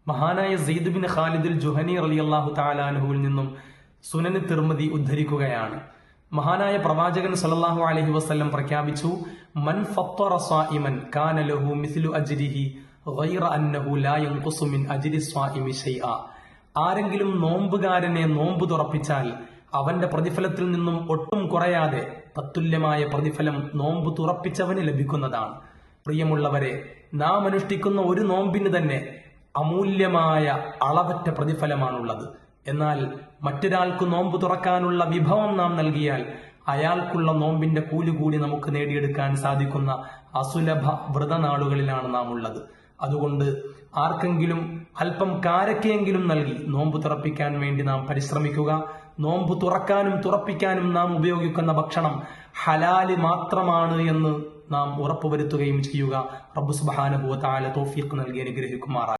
മഹാനായ Syed bin Khalidul Juhani റളിയല്ലാഹു തആല അൻഹുവിൽ നിന്നും സുനന് തിർമിദി ഉദ്ധരിക്കുകയാണ്. മഹാനായ പ്രവാചകൻ സല്ലല്ലാഹു അലൈഹി വസല്ലം പ്രഖ്യാപിച്ചു, മൻ ഫത്തറ സ്വായിമൻ കാന ലഹു മിസ്ലു അജ്രിഹി ഗൈറ അന്നഹു ലാ യൻഖുസു മിൻ അജ്രി സ്വായിമി ശൈഅ. ആരെങ്കിലും നോമ്പുകാരനെ നോമ്പ് തുറപ്പിച്ചാൽ അവന്റെ പ്രതിഫലത്തിൽ നിന്നും ഒട്ടും കുറയാതെ തത്തുല്യമായ പ്രതിഫലം നോമ്പ് തുറപ്പിച്ചവന് ലഭിക്കുന്നതാണ്. പ്രിയമുള്ളവരെ, നാം അനുഷ്ഠിക്കുന്ന ഒരു നോമ്പിന് തന്നെ അമൂല്യമായ അളവറ്റ പ്രതിഫലമാണുള്ളത്. എന്നാൽ മറ്റൊരാൾക്ക് നോമ്പ് തുറക്കാനുള്ള വിഭവം നാം നൽകിയാൽ അയാൾക്കുള്ള നോമ്പിന്റെ കൂലി കൂടി നമുക്ക് നേടിയെടുക്കാൻ സാധിക്കുന്ന അസുലഭ വ്രതനാളുകളിലാണ് നാം ഉള്ളത്. അതുകൊണ്ട് ആർക്കെങ്കിലും അല്പം കാരക്കയെങ്കിലും നൽകി നോമ്പ് തുറപ്പിക്കാൻ വേണ്ടി നാം പരിശ്രമിക്കുക. നോമ്പ് തുറക്കാനും തുറപ്പിക്കാനും നാം ഉപയോഗിക്കുന്ന ഭക്ഷണം ഹലാല് മാത്രമാണ് എന്ന് നാം ഉറപ്പുവരുത്തുകയും ചെയ്യുക. റബ്ബ് സുബ്ഹാനഹു വ തആല തൗഫീഖ് നൽകി അനുഗ്രഹിക്കുമാറാകട്ടെ.